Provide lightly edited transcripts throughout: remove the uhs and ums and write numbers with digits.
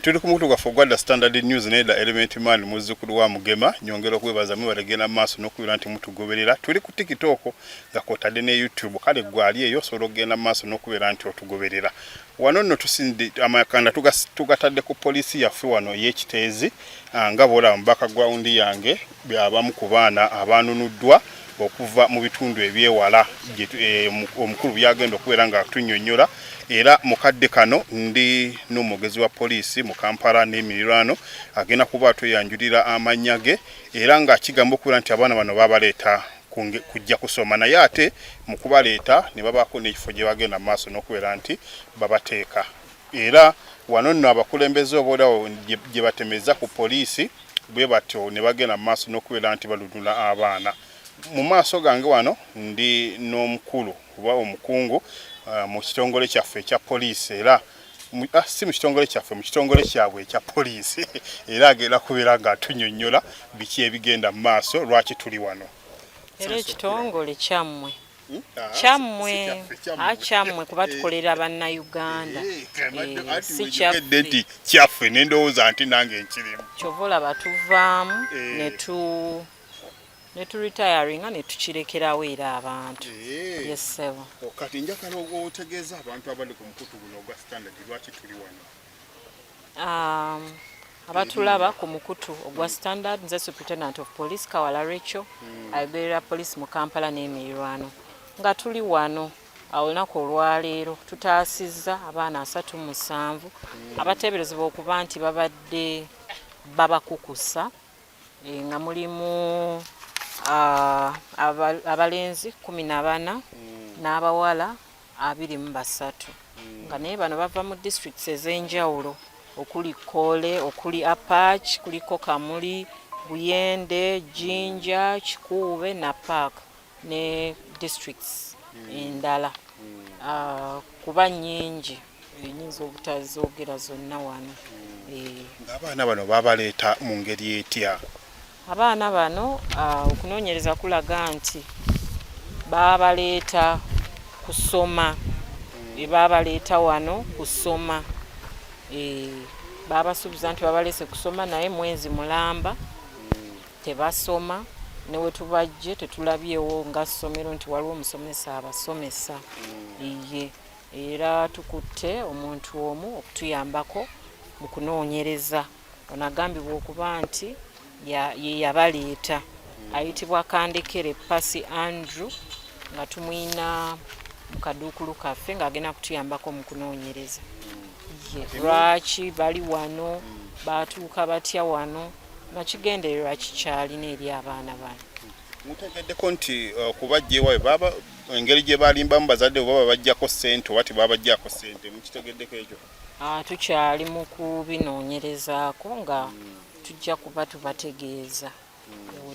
Tuli ku mukutu gwaffe ogwadda Standard News nedda Element Man muzzukulu wa Mugema nyongera okwebaza mwebalegenda maaso n'okubira nti mutugoberera. Tuli ku TikTok nga kwotadde ne YouTube kale gwali eyo osobola okugenda maaso n'okubira nti otugoberera. Wano nno tusindi amakanda tugatadde ku poliisi yaffe wano y'Ekiteezi nga bw'olaba mu background yange abamu ku baana abaanunuddwa okuva mu bitundu ebyewala omukulu byagenda okubeera nga tunnyonnyola. Era mukadde kano ndi n'omugezi wa poliisi mu Kampala n'emiriraano agenda kuba atweyanjulira amannya ge era nga kigamba okubeera nti abaana bano babaleeta kujja kusoma naye ate mu kubaleeta ne babaako n'ekifo gye bagenda mu maaso n'okubeera nti babateeka. Era wano nno abakulembeze oboolyawo gye batemeza ku poliisi bwe batyo ne bagenda mu maaso n'okubeera nti balunula abaana. Mu maaso gange wano ndi n'omukulu oba omukungu mu kitongole kyaffe ekya poliisi era si mu kitongole kyaffe mu kitongole kyabwe ekya poliisi era agenda kubeera nga atunnyonnyola biki ebigenda mu maaso lwaki tuli wano. Era ekitongole kyammwe kyammwe kuba tukolera bannayuganda si kyaffe kyaffe nendowooza nti nange nkirimu kyova olaba tuvaamu ne tu retiringa ne tukirekerawo era abantu. Yes sir. Kati njagala otegeeza abantu abali ku mukutu guno ogwa Standard lwaki tuli wano. Abatulaba ku mukutu ogwa Standard nze Superintendent of Police Kawala Rachel ayogerera police mu Kampala n'emiriraano nga tuli wano olunaku olwaleero tutaasizza abaana 37 abateeberezebwa okuba nti babadde babakukusa nga mulimu abalenzi 14 n'abawala 23 nga naye bano bava mu districts ez'enjawulo okuli Kole, okuli Apach, kuliko Kamuli, Buyende, Jinja, Kikuube na Park ne districts endala kuba nnyingi enyinza obutazoogera zonna wano. Abaana bano babaleeta mu ngeri etya? Abaana bano okunoonyereza kulaga nti babaleeta kusoma babaleeta wano kusoma babasuubiza nti babaleese kusoma naye mwezi mulamba tebasoma newe tubajje tetulabyewo nga ssomero nti waliwo omusomesa abasomesa iye era tukutte omuntu omu okutuyambako mu kunoonyereza onagambibwa okuba nti ye yabaleeta ayitibwa Kandekere Pasi Andrew nga tumwina mu kaduukulu kaffe ng'agenda kutuyambako mu kunoonyereza lwaki bali wano batuuka batya wano nakigendererwa kikyalina eri abaana bano. Mutegeddeko nti okubajjeewayo baba engeri gye balimbamu bazadde baba bajjako ssente oba tebabajjako ssente mukitegeddeko ekyo? Tukyali mu kubinoonyerezaako nga tujja kuba tubategeeza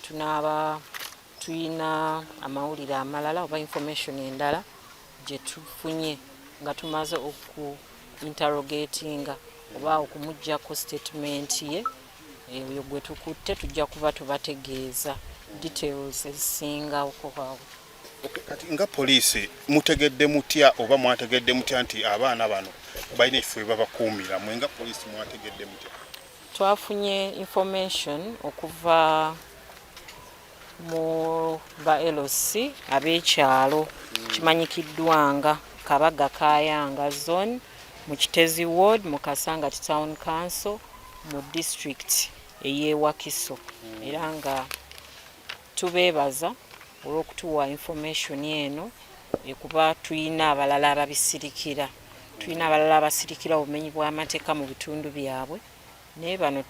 tunaaba tuyina amawulire amalala oba information endala gye tufunye nga tumaze oku interrogatinga oba okumuggyako statement ye eyo gwe tukutte tujja kuba tubategeeza details ezisingawo. Kati nga poliisi mutegedde mutya oba mwategedde mutya nti abaana bano balina ekifo babakuumira mwe nga poliisi mwategedde mutya? Twafunye information okuva mu ba LOC ab'ekyalo kimanyikiddwa nga Kabaga Kayanga Zone mu Kitezi Ward mu Kasangati Town Council mu district ey'e Wakiso era nga tubeebaza olw'okutuwa information eno kuba tuyina abalala ababisirikira obumenyi bw'amateeka mu bitundu byabwe naye bano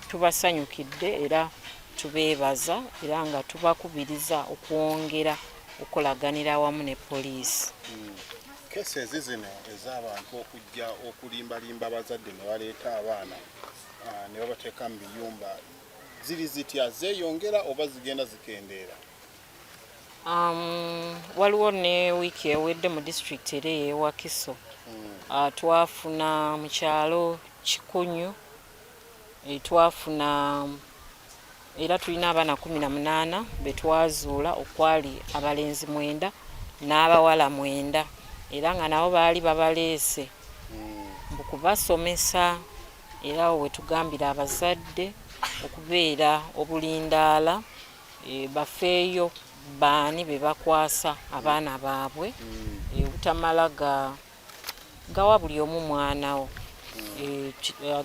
tubasanyukidde era tubeebaza era nga tubakubiriza okwongera okulaganira awamu ne poliisi. Kese zino ez'abantu okujja okulimbalimba abazadde ne baleeta abaana ne babateeka mu biyumba ziri zitya zeeyongera oba zigenda zikendeera? Waliwo ne wiiki ewedde mu district era ey'e Wakiso twafuna mu kyalo Kikunyu twafuna era tulina abaana 18 be twazuula okwali abalenzi 9 n'abawala 9 era nga nabo baali babaleese mu kubasomesa era awo wetugambira abazadde okubeera obulindaala bafeeyo baani be bakwasa abaana baabwe obutamala gawa buli omu mwanawo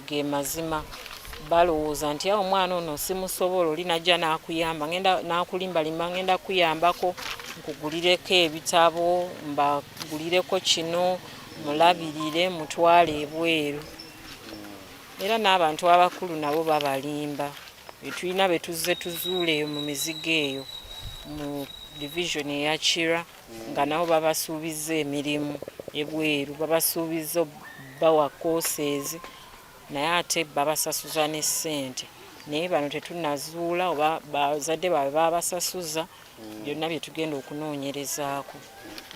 ge mazima balowooza nti awo omwana ono simusobola oli najja n'akuyamba n'akulimbalimba ngenda kuyambako nkugulireko ebitabo mbagulireko kino mulabirire mutwale ebweru era n'abantu abakulu nabo babalimba tulina betuzze tuzuula eyo mu mizigo eyo mu division eya Kira nga nabo babasuubiza emirimu ebweru babasuubiza bawa courses naye ate babasasuza ne ssente naye bano tetunazuula oba bazadde baabwe babasasuza byonna bye tugenda okunoonyerezaako.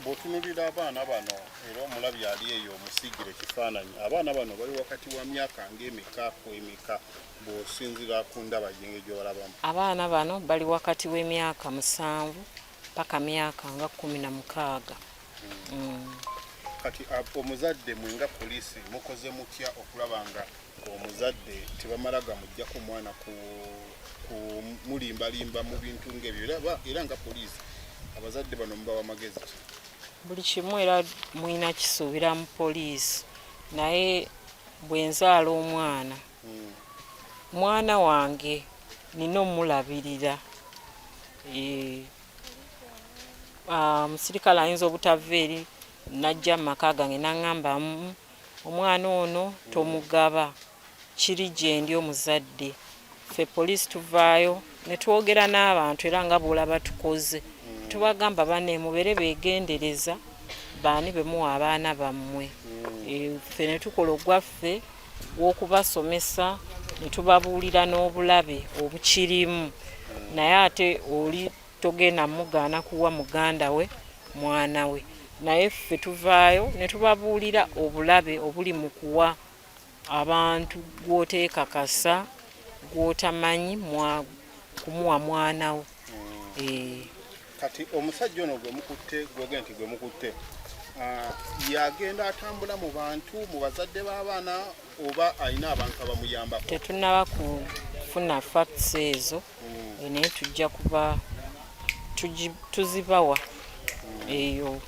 Bw'otunuulira abaana bano era omulabi ali eyo omusiigire ekifaananyi abaana bano bali wakati wa myaka ng'emeka ku emeka bw'osinzira ku ndaba gye balabamu? Abaana bano bali wakati w'emyaka 7 paka myaka nga 16. Kati omuzadde mwenga poliisi mukoze mutya okulaba nga omuzadde tebamala gamujja ku mwana mulimbalimba mu bintu ng'ebyo era nga poliisi abazadde bano mubawa amagezi ki? Buli kimu era mwina kisuubira mu poliisi naye bwe nzaala omwana wange nina omulabirira omusirikale ayinza obutava eri najja mu maka gange n'aŋŋamba omwana ono tomugaba kiri gye ndi omuzadde ffe poliisi tuvaayo ne twogera n'abantu era nga bw'olaba tukoze tubagamba banne mubeere beegendereza baani be muwa abaana bammwe ffe ne tukola ogwaffe w'okubasomesa ne tubabuulira n'obulabe obukirimu naye ate oli togenda mugaana kuwa muganda we mwana we naye ffe tuvaayo ne tubabuulira obulabe obuli mu kuwa abantu gw'oteekakasa gw'otamanyi kumuwa mwana wo. Kati omusajja ono gwe mukutte gwogenda nti gwe mukutte yagenda atambula mu bantu mu bazadde b'abaana oba alina abantu abamuyambako? Tetunnaba kufuna facts ezo naye tujja kuba tuzibawa eyo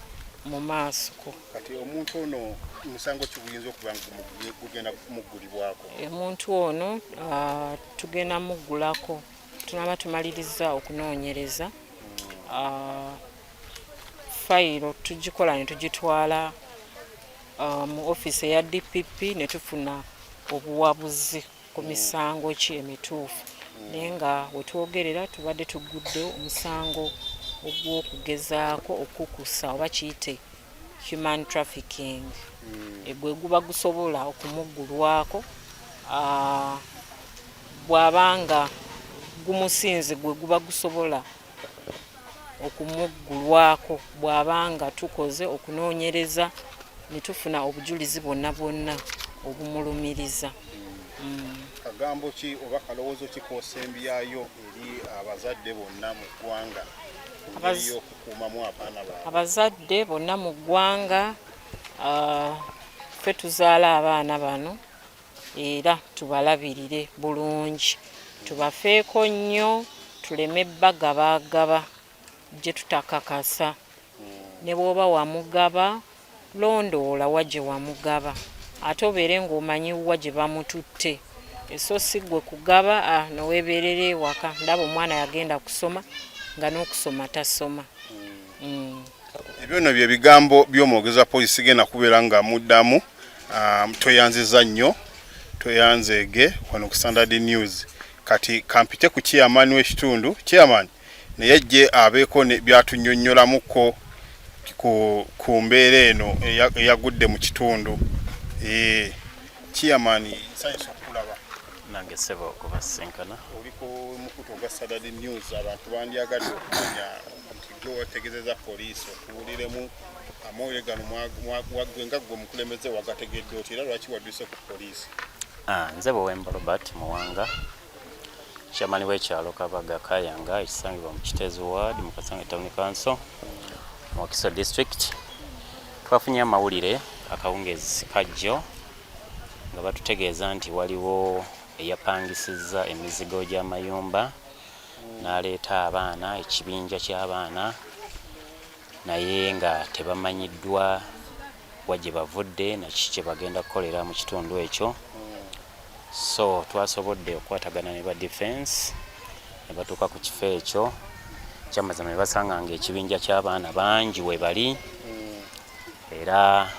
mu maasoko. Kati omuntu ono musango kiguyinza okuba nga gugenda kumuggulibwako? Omuntu ono tugenda muggulako tunaba tumaliriza okunoonyereza fayiro tugikola ne tugitwala mu ofiisi eya DPP ne tufuna obuwabuzi ku misango ki emituufu naye nga wetwogerera tubadde tugudde omusango ogw'okugezaako okukusa oba kiyite human trafficking gwe guba gusobola okumuggulwako bw'abanga gumusinze gwe guba gusobola okumuggulwako bw'abanga tukoze okunoonyereza ne tufuna obujulizi bwonna obumulumiriza. Kagambo ki oba kalowoozo ki k'osembyayo eri abazadde bonna mu ggwanga okukuumamu abaana baabwe? Abazadde bonna mu ggwanga ffe tuzaala abaana bano era tubalabirire bulungi tubafeeko nnyo tuleme bagabagaba gye tutakakasa ne bw'oba wamugaba londoola wa gye wamugaba ate obeere ng'omanyi wa gye bamututte so si gwe kugaba noweeberera ewaka ndaba omwana yagenda kusoma nga n'okusoma tasoma. Ebyo nno bye bigambo by'omwogezi wa poliisi genda kubeera nga muddamu tweyanziza nnyo tweyanzeege wano ku Standard News. Kati kampite ku chairman w'ekitundu chairman naye jje abeeko byatunyonnyolamuko ku mbeera eno eyagudde mu kitundu. Chairman nsanyusa okulaba nange sebo okubasinkana oliko mukutu ogwa Standard News abantu bandyagadde okumanya nti gwewategezeza poliisi otuwuliremu amawulire gano wagwenga gwe mukulembeze wagategedde oti era lwaki wadduse ku poliisi? Nze Bowemba Robert Muwanga chairman w'ekyalo Kabaga Kayanga ekisangibwa mu Kiteezi Ward mu Kasange Town Council mu Wakiso District. Twafunye amawulire akawungezi kajjo nga batutegeeza nti waliwo eyapangisizza emizigo gy'amayumba n'aleeta abaana ekibinja ky'abaana naye nga tebamanyiddwa wa gye bavudde nakiki kye bagenda kukolera mu kitundu ekyo. So twasobodde okukwatagana ne ba defense ne batuuka ku kifo ekyo kyamazima ne basanga nga ekibinja ky'abaana bangi we bali era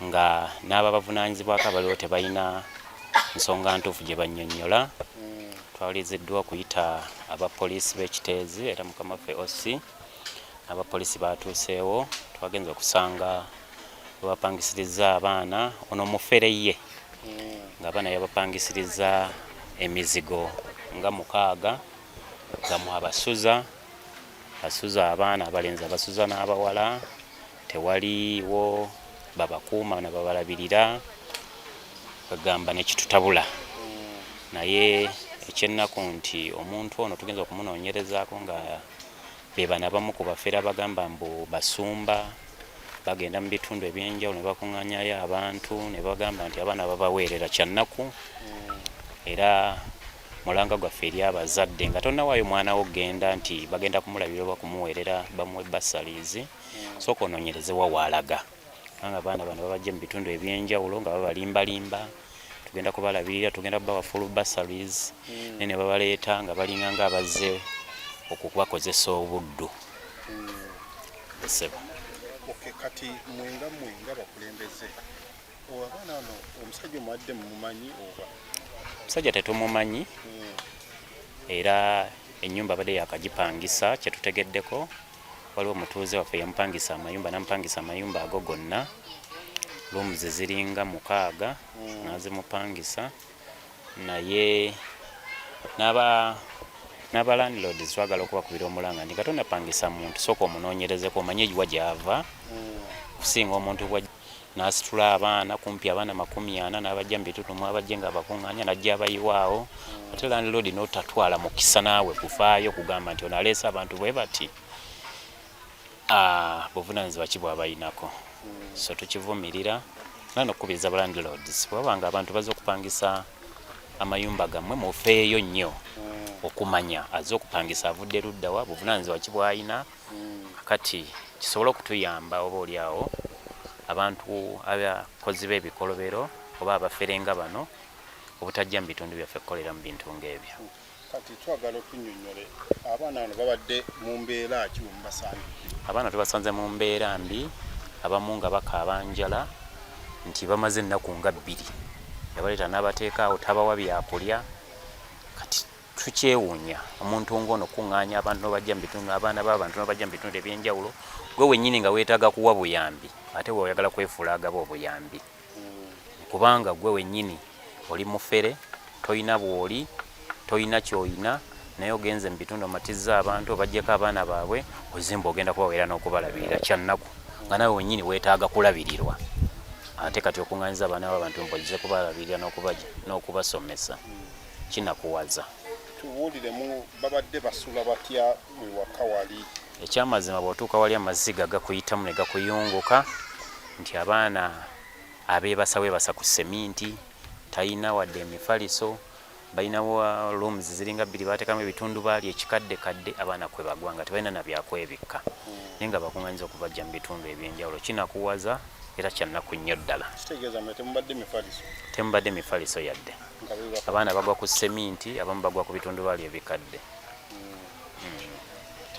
nga n'ababavunaanyizibwako abaliwo tebalina nsonga ntuufu gye bannyonnyola. Twawaliziddwa okuyita abapoliisi b'ekiteezi era mukama waffe OC abapoliisi batuuseewo twagenza okusanga bapangisiriza abaana ono mufere ye nga abaana yabapangisiriza emizigo nga 6 gamu abasuza abaana abalenzi abasuza n'abawala tewaliwo babakuuma na babalabirira bagamba nekitutabula naye ekyennaku nti omuntu ono tugenza okumunoonyerezaako nga bebana abamu ku bafeera bagamba mbu basumba bagenda mu bitundu ebyenjawulo ne bakuŋŋaanyayo abantu ne bagamba nti abaana babaweerera kyannaku era mulanga gwaffe eri abazadde nga tonnawaayo mwana wo genda nti bagenda kumulabira oba kumuweerera bamuwe basalizi sooka onoonyerezewa waalaga kubanga abaana bano babajja mu bitundu ebyenjawulo nga babalimbalimba tugenda kubalabirira tugenda kubawa full basalizi ne babaleeta nga balinga nga abazze okubakozesa obuddu. Kati mwenga bakulembeze abaana bano omusajja omuwadde mumumanyi oba omusajja tetumumanyi era ennyumba badde yakagipangisa kyetutegeddeko waliwo omutuuze waffe yamupangisa amayumba namupangisa amayumba ago gonna rooms ziringa 6 nazimupangisa naye n'aba landlords twagala okubakubira omulanga nti katonda pangisa muntu sooka omunoonyerezeko omanye egiwa gy'ava kusinga omuntu n'asitula abaana kumpi abaana 40 n'abajja mu bitutumu abajje nga abakuŋŋaanya najja abayiwaawo ate landlord n'otatwala mukisa naawe kufaayo kugamba nti ono aleese abantu bwe bati buvunaanyizibwa ki bw'abayinako. So tukivumirira era n'okukubiriza landlords bwabanga abantu bazze okupangisa amayumba gammwe mufeeyo nnyo okumanya azze okupangisa avudde luddawa buvunaanyizibwa ki bw'ayina kati kisobole okutuyamba oba oliawo abantu abakozi b'ebikolobero oba abaferenga bano obutajja mu bitundu byaffe kukolera mu bintu ng'ebyo. Kati twagala otunnyonnyole abaana bano babadde mu mbeera ki mubasange? Abaana tubasanze mu mbeera mbi abamu nga bakaaba njala nti bamaze ennaku nga 2 yabaleeta n'abateekaawo tabawa byakulya kati tukyewuunya omuntu ng'ono kuŋŋaanya abantu n'obajja mu bitundu abaana b'abantu n'obajja mu bitundu ebyenjawulo gwe wennyini nga weetaaga kuwa buyambi ate weoyagala kwefuula agaba obuyambi kubanga gwe wennyini oli mufere toyina bw'oli toyina kyoyina naye ogenze mu bitundu omatizza abantu obajjeko abaana baabwe ozimba ogenda kubaweera n'okubalabirira kyannaku nga nawe wennyini weetaaga kulabirirwa ate kati okuŋŋaanyiza abaana b'abantu mpozze kubalabirira n'okubasomesa kinakuwaza. Tubuuliremu babadde basula batya ewaka wali? Ekyamazima bw'otuuka wali amaziga gakuyitamu ne gakuyunguka nti abaana abeebasa weebasa ku seminti tayina wadde emifaliso balinawo rooms ziringa 2 bateekamu ebitundu baali ekikaddekadde abaana kwe bagwa nga tebalina na byakwebikka naye nga bakuŋŋanyiza okubajja mu bitundu ebyenjawulo kinakuwaza era kyannaku nnyo ddala. Kitegeeza mwe temubadde mifaliso? Temubadde mifaliso yadde abaana bagwa ku seminti abamu bagwa ku bitundu baali ebikadde.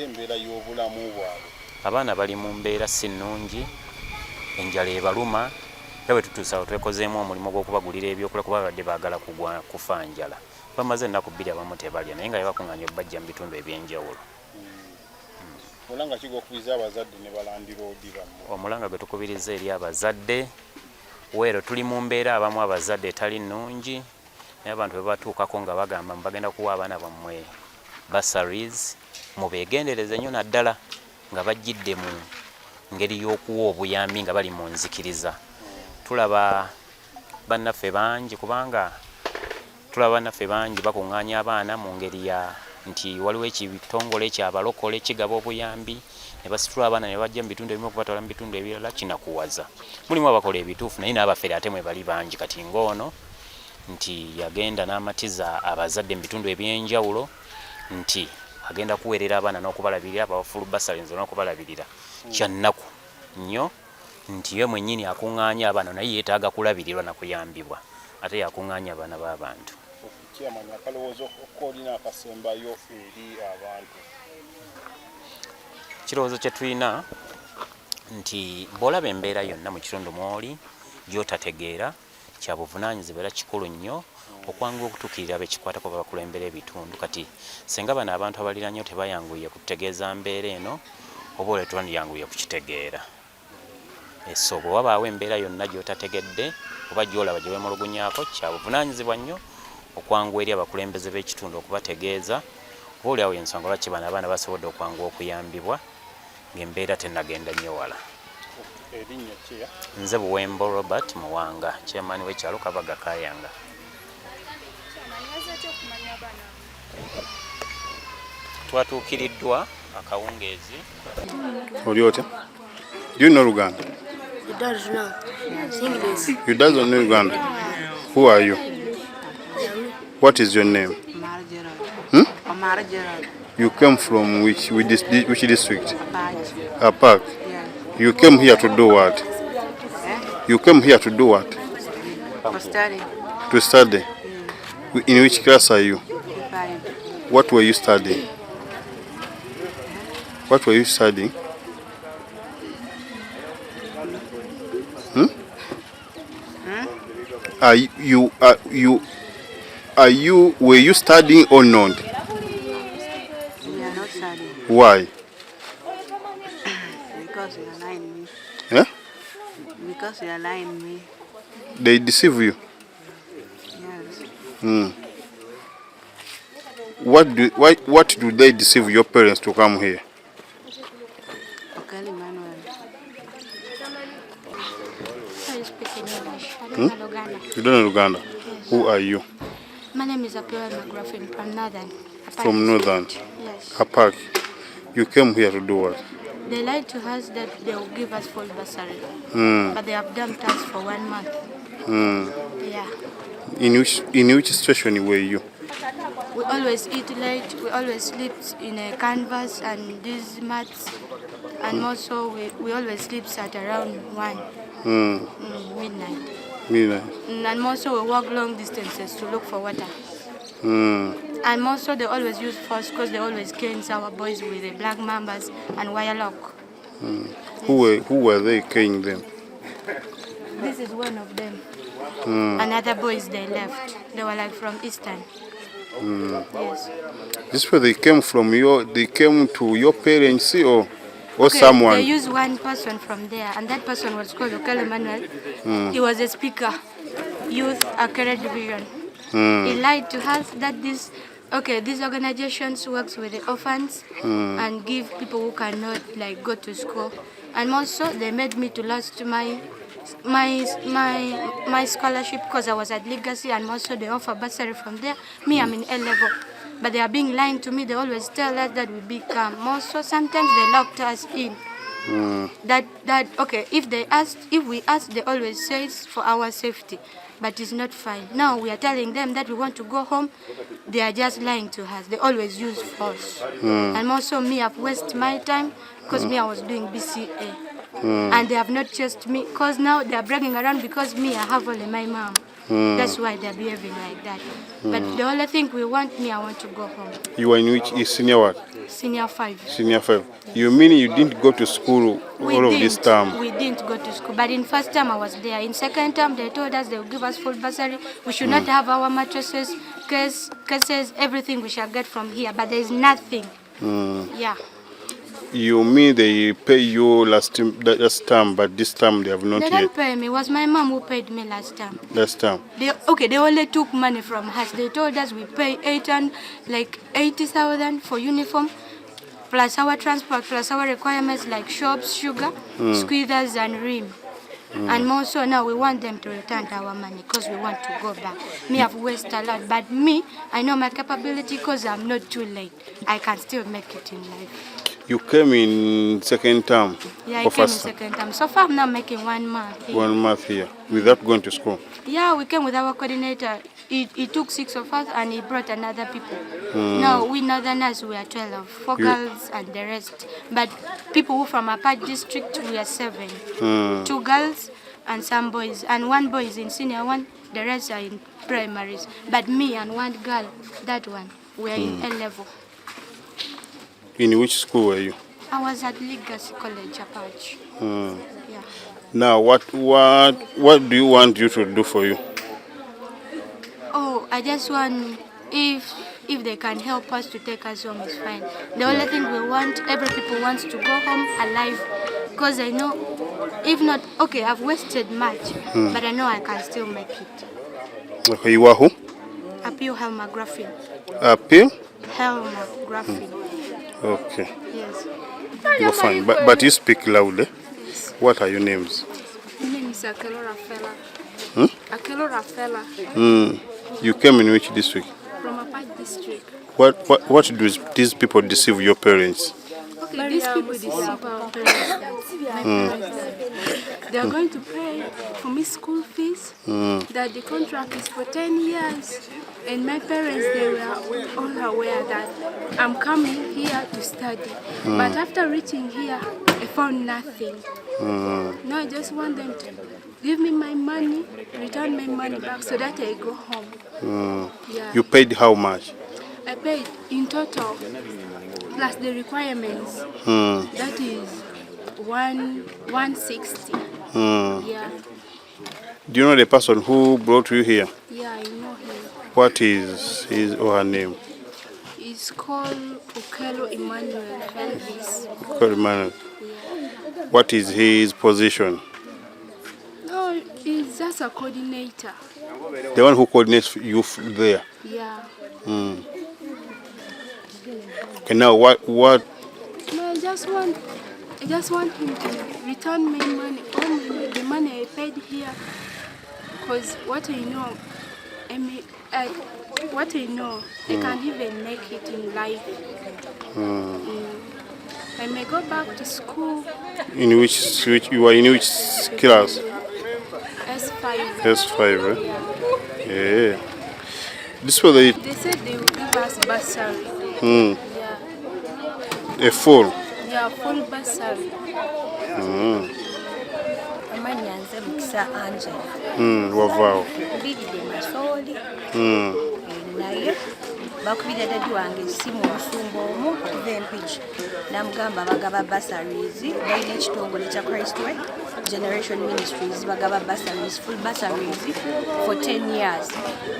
Embeera y'obulamu bwabwe abaana bali mu mbeera si nnungi enjala ebaluma era bwe tutuusa awo twekozeemu omulimu gw'okubagulira ebyokulya kuba babadde baagala kufa njala bamaze ennaku 2 abamu tebalya naye nga yabakuŋŋaanya okubajja mu bitundu ebyenjawulo. Omulanga ki gw'okubiriza abazadde ne balandiroodi bammwe? Omulanga gwe tukubiriza eri abazadde weero tuli mu mbeera abamu abazadde etali nnungi naye abantu bwe batuukako nga bagamba bagenda kuwa abaana bammwe bursaries mubeegendereze nnyo naddala nga bajjidde mu ngeri y'okuwa obuyambi nga bali mu nzikiriza. Tulaba bannaffe bangi bakuŋŋaanya abaana mu ngeri nti waliwo ekitongole ekyabalokole kigaba obuyambi ne basitula abaana ne bajja mu bitundu ebimu okubatwala mu bitundu ebirala kinakuwaza. Mulimu abakola ebituufu naye n'abafere ate mwe bali bangi. Kati ng'ono nti yagenda n'amatiza abazadde mu bitundu ebyenjawulo nti agenda kuweerera abaana n'okubalabirira abafulu basalenzo n'okubalabirira kyannaku nnyo nti ye mwennyini akuŋŋaanya abaana naye yeetaaga kulabirirwa na kuyambibwa ate yakuŋŋaanya abaana b'abantu. Okumanya akalowoozo koolina akasembayo eri abantu. Kirowoozo kye tulina nti bw'olaba embeera yonna mu kitundu mw'oli gy'otategeera kya buvunaanyizibwa era kikulu nnyo okwanguwa okutuukirira bekikwatako babakulembera ebitundu. Kati singa bano abantu abaliraanyo tebayanguye kutegeeza mbeera eno oba ole twandiyanguye kukitegeera. So bwe wabaawo embeera yonna gy'otategedde oba gy'olaba gye weemulugunyaako kya buvunaanyizibwa nnyo okwanguwa eri abakulembeze b'ekitundu okubategeeza oba oliawo ensonga lwaki bano abaana basobodde okwanguwa okuyambibwa ng'embeera tennagenda nnyo wala. Erinnya ki? Nze Buwembo Robert Muwanga, chairman w'ekyalo Kabaga Kayanga. Twatuukiriddwa akawungeezi. Oli otya? Do you know Luganda? He does not. English. You doesn't know Uganda? Who are you? What is your name? Omar Gerald. Hmm? Omar Gerald. You came from which district? Apache. Apak. Yeah. You came here to do what? You came here to do what? For study. To study. In which class are you? 5. What were you studying? What were you studying? Were you studying or not? We are not studying Why? because you are lying me. Yeah? Because you are lying me. They deceive you. Yes. What do they deceive your parents to come here? Okay, Emmanuel. I speak in English. I don't know Luganda. You don't know Uganda? Who are you? My name is Apio McGraffin from Northern. From Northern. Yes. Apak. You came here to do what? They lied to us that they will give us full bursary. But they have dumped us for 1 month. Yeah. In which situation were you? We always eat late. We always sleep in a canvas and these mats. And also we always sleep at around 1 midnight. Midnight. And also we walk long distances to look for water. And also they always use force because they always cane our boys with the black mambas and wire lock. Who were they killing them? This is one of them. Another boys they left. They were like from Eastern. Yes. This where they came from they came to your parents or Okay, someone? They used one person from there, and that person was called Okele Emmanuel. He was a speaker, youth Akere division. He lied to us that these organizations works with the orphans and give people who cannot go to school. And also they made me to lose my scholarship because I was at Legacy, and also they offer bursary from there. Me, I'm in A level. But they are being lying to me. They always tell us that we become. Also, sometimes they locked us in. If we ask, they always say it's for our safety, but it's not fine. Now we are telling them that we want to go home. They are just lying to us. They always use force. And also me, I've wasted my time because me, I was doing BCA. And they have not chased me because now they are bragging around because me, I have only my mom. That's why they're behaving like that. But the only thing we want, I want to go home. You were in which senior what? Senior 5. Senior 5. You mean you didn't go to school all of this time? We didn't go to school. But in first term I was there. In second term they told us they will give us full bursary. We should not have our mattresses, cases, everything we shall get from here. But there is nothing. Yeah. You mean they pay you last time, but this time they have not They yet? didn't pay me. It was my mom who paid me last time. Last time? They only took money from us. They told us we pay 80,000 for uniform, plus our transport, plus our requirements like shops, sugar, squeezers and rim. And more so now we want them to return our money because we want to go back. Me, I've wasted a lot, but me, I know my capability because I'm not too late. I can still make it in life. You came in second term? Yeah, I or came in first second time. So far I'm now making 1 month here. 1 month here without going to school? Yeah, we came with our coordinator. He took 6 of us and he brought another people. Now we northerners, we are 12, 4 girls and the rest. But people who from Apart district, we are 7. 2 girls and some boys. And 1 boy is in senior 1, the rest are in primaries. But me and 1 girl, that one, we are in A level. In which school were you? I was at Legacy College, Apache. Yeah. Now, what do you want you to do for you? Oh, I just want, if they can help us to take us home, it's fine. The only thing we want, every people wants to go home alive. Because I know, if not, okay, I've wasted much, but I know I can still make it. Okay, you are who? Appeal Helma Graffin. Appeal? Helma Graffin. Okay. Yes. You're fine. But you speak loudly. What are your names? My name is Akelo Rafela. Akelo Rafela. You came in which district? From Apart district. What do these people deceive your parents? Okay, these people deceive our parents. My parents, they are going to pay for me school fees. That the contract is for 10 years. And my parents, they were all aware that I'm coming here to study. But after reaching here, I found nothing. Now I just want them to give me my money, return my money back so that I go home. Yeah. You paid how much? I paid in total, plus the requirements. That is 160. Yeah. Do you know the person who brought you here? Yeah, I know him. What is his or her name? It's called Okelo Emmanuel Elvis. Emmanuel. What is his position? No, he's just a coordinator. The one who coordinates you there. Yeah. Okay, now what? No, I just want him to return my money, all the money I paid here. Because what I know, I can't even make it in life. I may go back to school. In which you are in which class? S5. S5, eh? Yeah. This was They said they will give us bursary. a full. Yeah, full bursary. Amanyanze Mukisa Angela. Wavao. Mbidde Masoli. Naye bakubira dadi wange essimu omusumba omu okuva Empigi. Namugamba bagaba bursaries. Balina ekitongole kya Christway Generation Ministries bagaba bursaries, full bursaries for 10 years.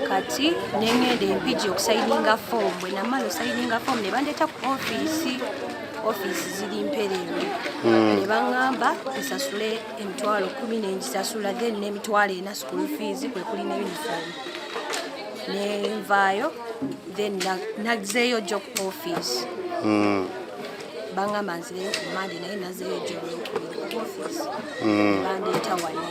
Kati nengende Empigi okusayininga form. Bwe namala osayininga form ne bandeeta ku office ziri Mperere. Ne baŋŋamba nsasule emitwalo 10 ne ngisasula, then n'emitwalo 4 school fees kwe kuli ne uniform. Ne nvaayo, then nazeeyo job office. Baŋŋamba nzireyo ku Monday naye nazeeyo job office. Bandeeta wano.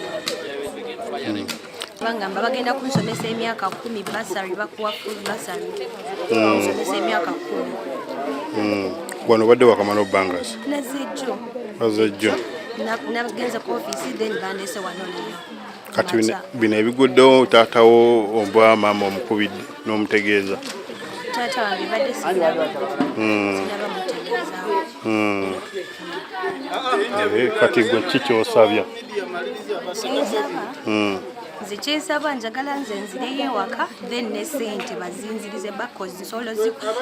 Baŋŋamba bagenda kunsomesa emyaka 10 bursary, bakuwa full bursary. Nsomesa emyaka 10. Wano badde wakamala obbanga ki? Nazejjo. Azejjo. Nagenze ku office then bandeese wano leero. Kati bino ebiguddewo taatawo oba maama omukubidde n'omutegeeza? Taata wange badde sinaba mutegeeza. Kati gwe ki ky'osabya? Nze kyesaba njagala nze nzireyo ewaka then ne ssente bazinzirize bakozi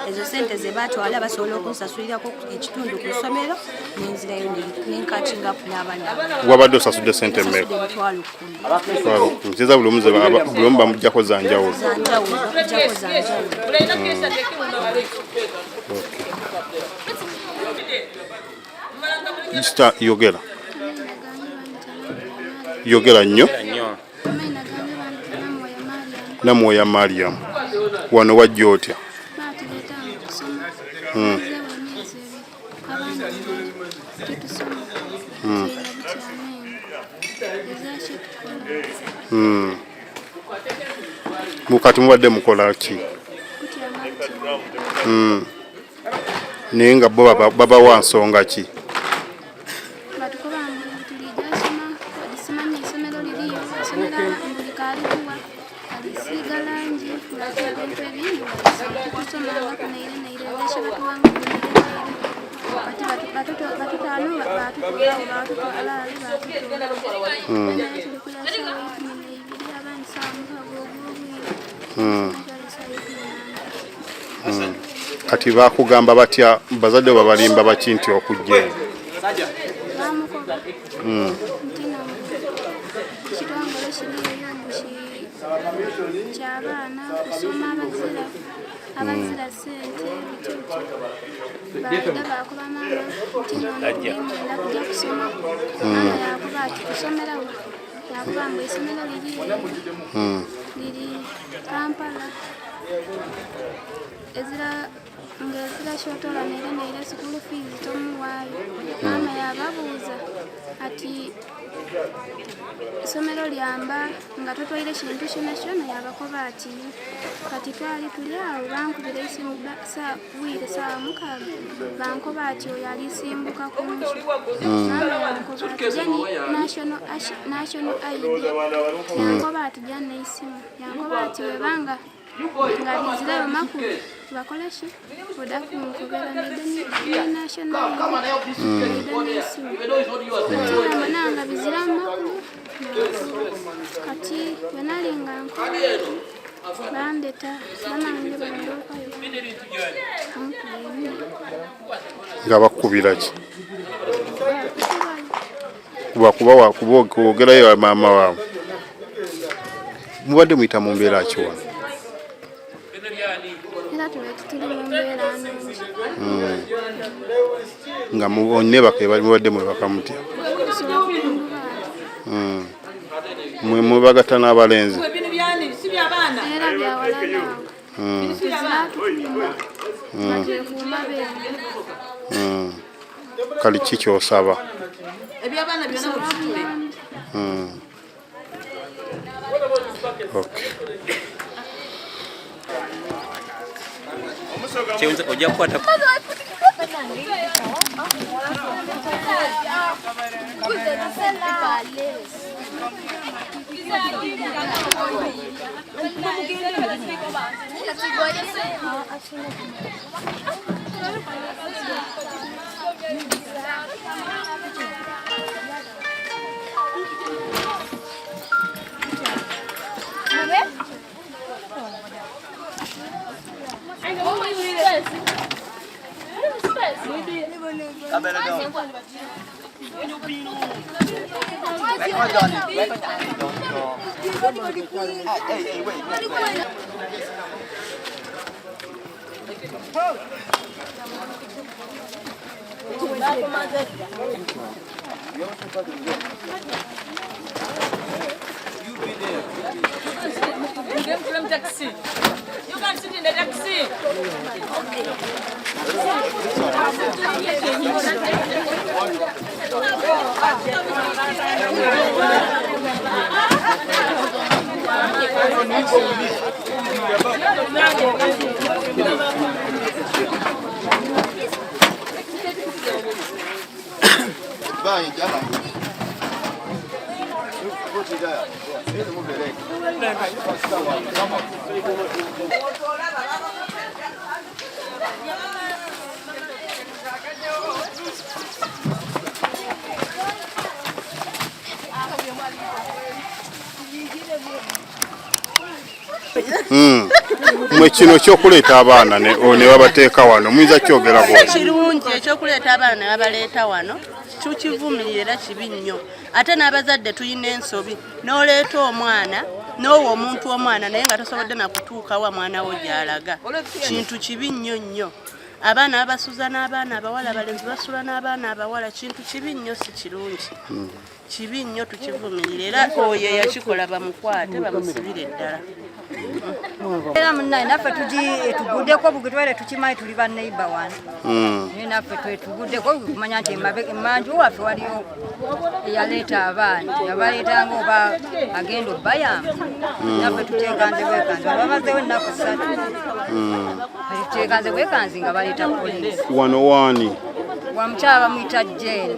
ezo ssente ze batwala basobola okunsasulirako ekitundu ku ssomero nenzirayo nenkatingapu n'abaana. Wabadde osasudde ssente mmeka? Emitwalo 10. Nkiza buli omu bamuggyako za njawulo. Bakuggyako za njawulo. Mr. Yogera nnyo. Namwoya Mariam. Wano wajja otya? Mukati mubadde mukola ki? Naye nga bo babawa nsonga ki? Kati bakugamba batya bazadde babalimba baki nti okujja eno? Ky'abaana kusoma abazira ssente baida bakuba maama nti ngenda kujja kusoma maama yakuba ati kusomerawo yakuba mbu essomero liri Kampala ng'ezira shotola neira school fees tomuwaayo maama yababuuza ati essomero lyamba nga totwaire kintu kyonna kyonna yabakoba ati kati twali tuli awo bankubira esimu bwire saawa 6 bankoba ati oyo alisimbuka ku nsi maama yankoba ati jani national ID yankoba ati jani neisimu yankoba ati webanga nga bizirayo makulu bakole ki odakunkubera ne national neisimu nanga biziramu makulu kati wenalinga nkola bandeta banange bandokayo nga bakubira ki? kuba kwogerayo maama waabwe mubadde muyita mu mbeera ki wano? era tuli mu mbeera nungi nga mubaka mubadde mwebaka mutya? Mwebagatta n'abalenzi? era byawalanawo ziratukuma batekuuma bene. Kali ki ky'osaba? Okay. Ojja kukwata taxi. You can sit in the taxi. Mwe kino ekyokuleeta abaana ne babateeka wano muyinza kyogera bwoti? Kirungi ekyokuleeta abaana ne babaleeta wano tukivumirira era kibi nnyo. Ate n'abazadde tuyina ensobi n'oleeta omwana n'owa omuntu omwana naye nga tosobodde na kutuuka wa mwana wo gy'alaga. Kintu kibi nnyo nnyo. Abaana babasuza n'abaana abawala, abalenzi basula n'abaana abawala, kintu kibi nnyo, si kirungi. Kibi nnyo, tukivumirira era oyo eyakikola bamukwate bamusibire ddala. era munnaye naffe tuguddeko bugitwere tukimanyi tuli ba neighbor wano naye naffe twetuguddeko kumanya nti emmanju waffe waliyo eyaleeta abaana yabaleetanga oba agenda obbayamba naffe tuteekanze bwekanzi bamazewo ennaku 3 tuteekanze bwekanzi nga baleeta poliisi wano waani wamukyala bamuyita Jane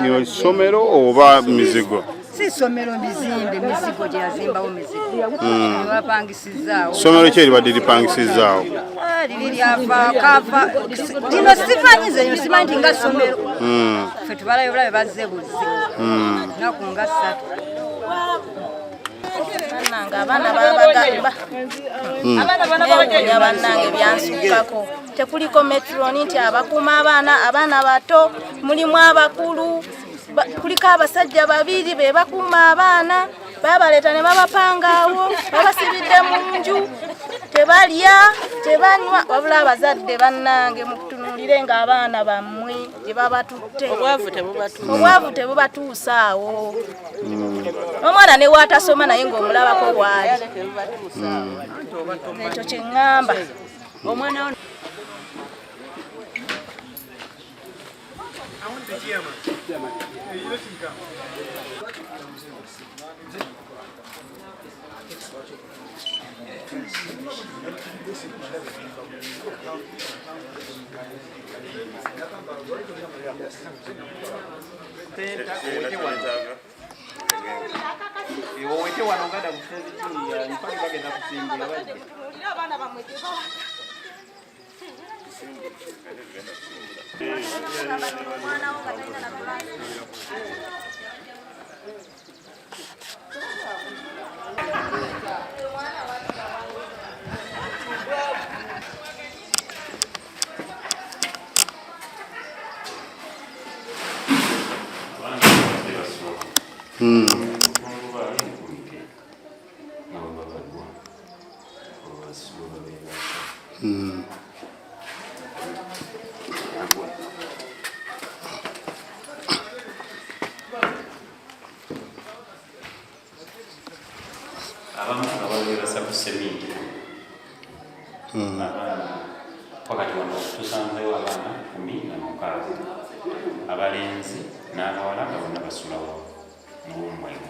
lino ssomero oba mizigo si ssomero bizimbe mizigo gye yazimbawo mizigo nebapangisizaawo ssomero ki eribadde lipangisizaawo liri lyava kava lino sifanyize eyo simanyi nti nga ssomero ffe tubalayo bulabe bazze buzzi naku nga 3 bannange abaana babagamba nebunya bannange byansukkako tekuliko metroni nti abakuuma abaana bato mulimu abakulu kuliko abasajja 2 be bakuuma abaana babaleeta ne babapangaawo babasibidde mu nju tebalya tebanywa wabula abazadde bannange mukutunuulire ng'abaana bammwe gye babatutte obwavu tebubatuusaawo omwana ne waatasoma naye ng'omulabako waali ekyo kye ŋŋamba omwana abamu nga babeerasa ku seminti wakati wano tusanzeewo abaana 16 abalenzi n'abawala nga bonna basulawo muwumwemu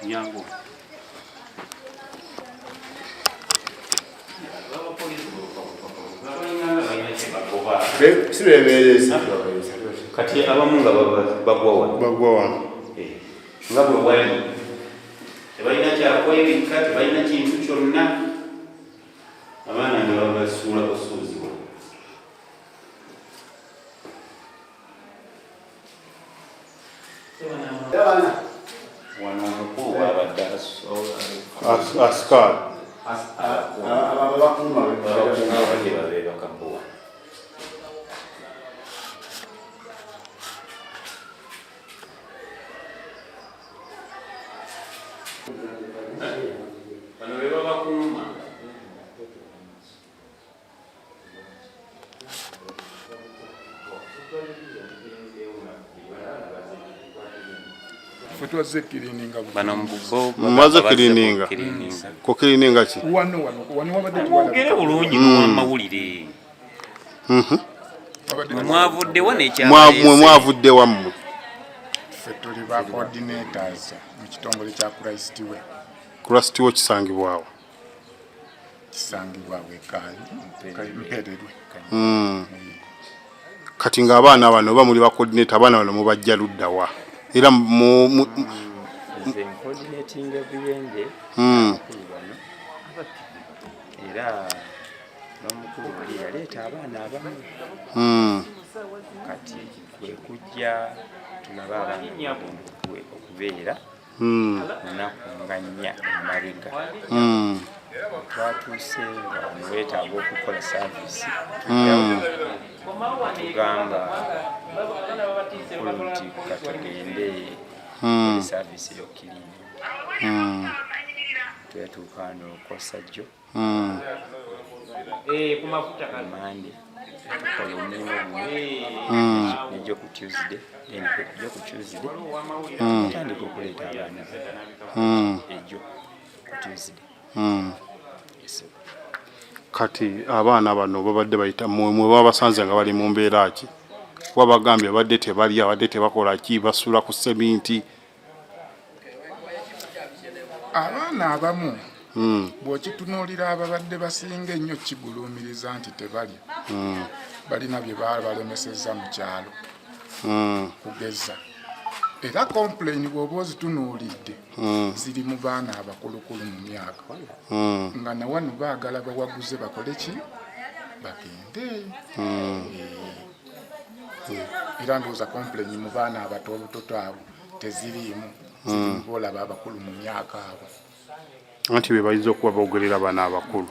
nyangu kati abamu nga bagwa wano nga bwe wali tebalina kyakwebikka tebalina kintu kyonna abaana nga babasuula busuuziwa wano omukulu wabadde askar abakuuma babeebakabuwa bano be babakuuma mumaze kirininga ku kirininga ki mwogere bulungi muwamawulire mwavuddewa mwe mwavudde wammwe ffe tuli ba coordinators mu kitongole kya Christwe kisangibwawo mpererwe kati ng'abaana bano oba muli ba coordinator abaana bano mubajja luddawa era coordinating ebuyenje era n'omukulu oli yaleeta abaana abamu kati kwekujja tulaba abaana okubeera nakunganya emabega twatuuse nga niweetaaga okukola saavisi tugamba mukulu nti katugende saavisi ey'okirindi twetuuka wano Kosajjo Monday tukola omulimu nejjo ku Tuesday nejjo ku Tuesday tutandika okuleeta abaana ejjo ku Tuesday. Kati abaana bano babadde bayita mwe babasanze nga bali mu mbeera ki? Wabagambye abadde tebalya abadde tebakola ki basula ku seminti? Abaana abamu bw'okitunuulira ababadde basinga ennyo kiguluumiriza nti tebalya balina bye balemesezza mu kyalo kugeza era complain bw'oba ozitunuulidde ziri mu baana abakulukulu mu myaka nga na wano baagala bawaguze bakole ki bagende era ndowooza complain mu baana abato obutoto abo teziriimu ziri mu boolaba abakulu mu myaka abo anti be bayinza okuba boogerera abaana abakulu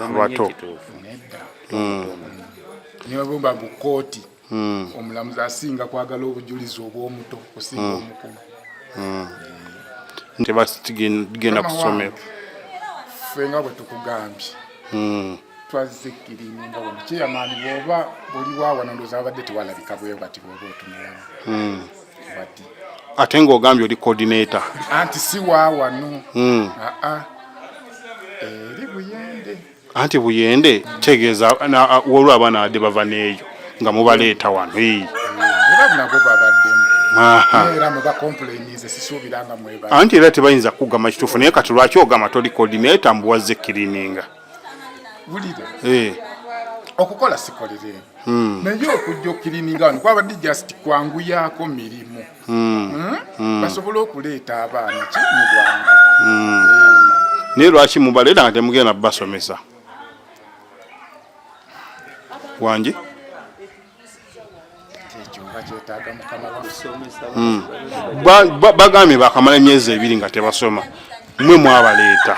abato nedda niwe bumba mu kooti omulamuzi asinga kwagala obujulizi obw'omuto kusinga omukulu tebasigenda ku ssomero ffe nga bwe tukugambye twazikkirininga wano kyeyamaani bw'oba buli waawano ndowooza abadde tewalabika bwe bati bw'oba otunulamu bati ate ng'ogambye oli coordinator anti si waawano eri Buyende anti Buyende tegeeza waliwo abaana badde bava n'eyo nga mubaleeta wano era nabo babaddemu era muba complainize sisuubiranga mwebala anti era tebayinza kugamba kituufu naye kati lwaki ogamba toli coordinator mbuwazze kirininga wulira okukola sikolere naye okujja okirininga wano kwabadde just kwanguyaako mirimu basobole okuleeta abaana ki mu bwangu naye lwaki mubaleeta nga temugenda basomesa wangi bagambye bakamala emyezi 2 nga tebasoma mwe mwabaleeta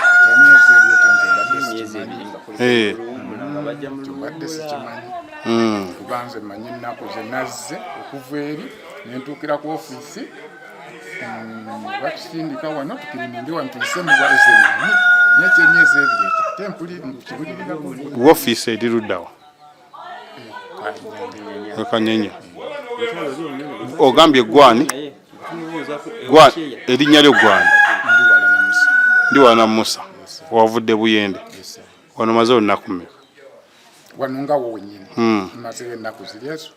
tubadde sikimanyi kubanze manyi ennaku ze nazze okuva eri nentuukira ku ofiisi bakisindika wano tukirininge wano tuyise mubazemani nekyemyezi 2 tempulirira ofiisi eriruddawo Kanyenya ogambye gwani erinnya lyo gwani ndi wana Musa wavudde Buyende wano maze olunaku mmeka wano nga wonyine maze ennaku ziri ezo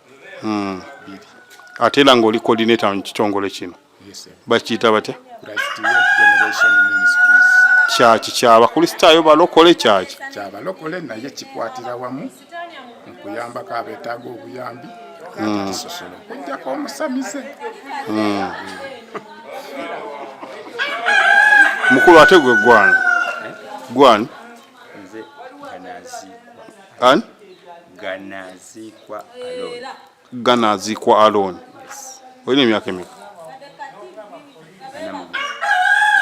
2 ate era ng'oli coordinator mu kitongole kino bakiyita batya kyaki kyabakristaayo balokole kyaki kyabalokole naye kikwatira wamu nkuyambako abeetaaga obuyambi kisosola okujjako omusamize mukulu ate gwe gwani nze Ganazikwa Alone olina emyaka emeka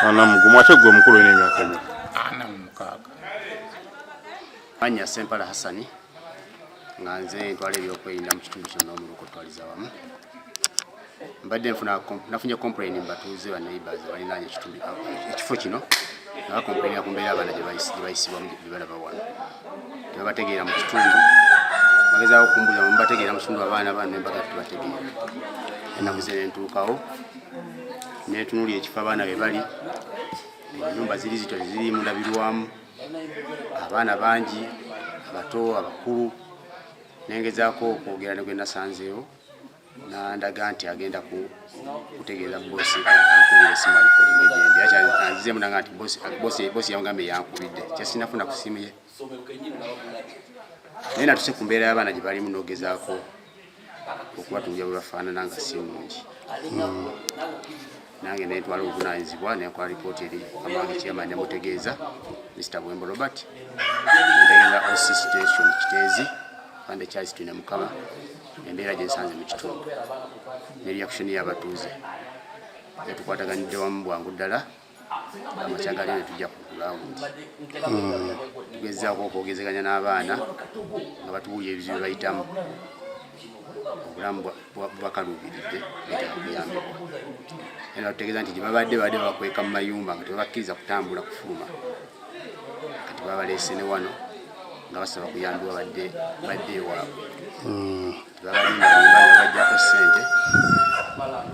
anamugumu ate gwe mukulu olina emyaka emeka 46 Anya Sempala Hassani nga nze ntwala ebyokwerinda mu kitundu kyonna omuluko twaliza wamu mbadde nafunye complain mbatuuze ba neighbors balinaanye ekifo kino nga bakomplainira ku mbeera abaana gye bayisibwa gye balaba wano tebabategeera mu kitundu bagezaawo okumbuuza mubategeera mu kitundu abaana bano embaga tebategeera ennaku ze nentuukawo netunuulira ekifo abaana be bali ennyumba ziri zito ziri mulabirwamu abaana bangi abato abakulu nengezaako okwogera ne gwe nasanzeewo nandaga nti agenda kutegeeza bosi ankubira esimu alikolinga egende yakyanzizemu nanga nti bosi yamugambye yankubidde kyesinafuna ku simu ye naye natuse ku mbeera y'abaana gye balimu n'ogezaako okubatunja bwe bafaanana nga si nungi nange netwala obuvunaanyizibwa nenkola lipooti eri amange chairman nemutegeeza Mr. Bwembo Robert ntegeeza OC station Kiteezi Pande Charles tune Mukama embeera gye nsanze mu kitundu ne reaction y'abatuuze netukwataganidde wamu bwangu ddala amakyagali ne tujja ku ground tugezaako okwogezeganya n'abaana nga batubuulya ebizibu bayitamu obulamu bwakaluubiridde netakuyambibwa era tutegeeza nti gye babadde babakweka mu mayumba nga tebabakkiriza kutambula kufuluma kati babaleese ne wano nga basaba kuyambibwa badde ewaabwe. Tebabalinda bajjako ssente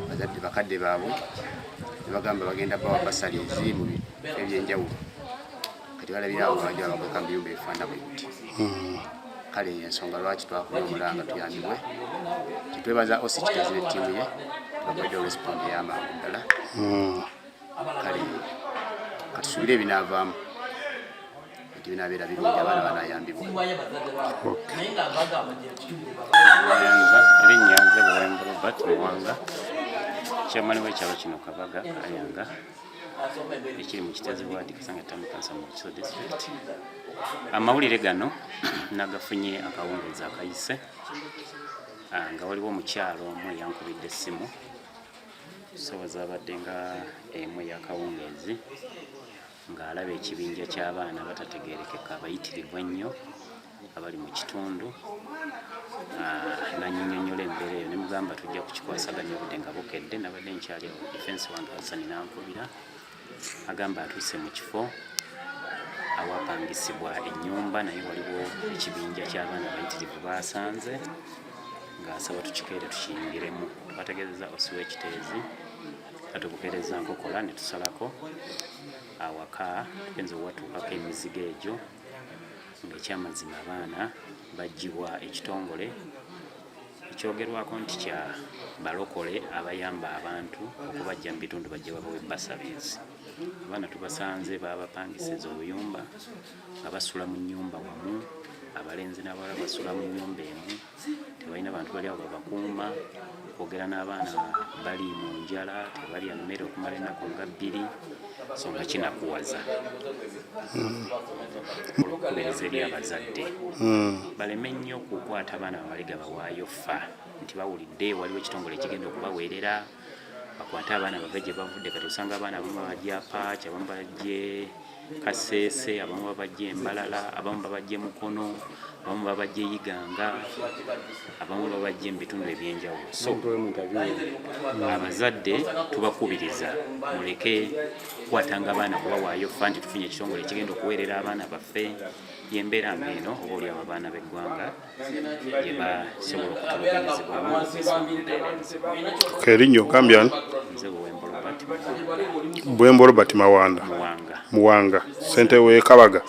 bazadde bakadde baabwe ne bagamba bagenda bawa basalizi mu bifo ebyenjawulo. Kati balabira awo bajja babakweka mu biyumba ebifaanana bwe buti. Kale ensonga lwaki twakubye omulanga tuyambibwe. Kitwebaza osi Kiteezi ne ttiimu ye tubakodde responde y'amangu ddala. Kale katusuubire ebinaavaamu nti binaabeera birungi abaana banayambibwa. Erinnya nze Buwembo Robert Muwanga, chairman w'ekyalo kino Kabaga Kayanga ekiri mu Kiteezi Ward Kasanga Town Council mu Kiso District. Amawulire gano nagafunye akawungeezi akayise nga waliwo omukyalo omu yankubidde essimu ssaawa zaabadde nga emu ey'akawungeezi ng'alaba ekibinja ky'abaana batategeerekeka abayitirivu ennyo abali mu kitundu. Nannyonnyola embeera eyo ne mugamba tujja kukikwasaganya obudde nga bukedde. Nabadde nkyali defense wange Hassan nankubira agamba atuuse mu kifo awapangisibwa ennyumba naye waliwo ekibinja ky'abaana abayitirivu baasanze ng'asaba tukikeere tukiyingiremu. Twategeezezza osi w'Ekiteezi katubukeereza nkokola ne tusalako awaka tugenza owatuukako emizigo egyo ng'ekyamazima abaana baggyibwa ekitongole ekyogerwako nti kya balokole abayamba abantu okubajja mu bitundu bajja babawe basabirizi. Abaana tubasanze babapangisiza obuyumba nga basula mu nnyumba wamu, abalenzi n'abawala basula mu nnyumba emu, tebalina bantu bali awo babakuuma. Kwogera n'abaana bali mu njala, tebalya mmere okumala ennaku nga 2, so nga kinakuwaza. Olw'okubereza eri abazadde baleme nnyo okukwata abaana babaliga bawaayo ffa nti bawulidde waliwo ekitongole ekigenda okubaweerera bakwate abaana bave gye bavudde. Kati osanga abaana abamu babajja Paaci, abamu babajje Kaseese, abamu babajje Mbalala, abamu babajje Mukono, abamu babajje Iganga, abamu babajje mu bitundu ebyenjawulo. So abazadde tubakubiriza muleke kukwatanga abaana kubawaayo ffa nti tufunye ekitongole ekigenda okuweerera abaana baffe. Yembeera ng'eno oba oli abo abaana b'eggwanga gye basobola okutulugunyizibwamu okubeesoboddeerenzibwa. Erinnya ogambye ani? Nze Buwembo Robert Muwanga. Ssente w'e Kabaga.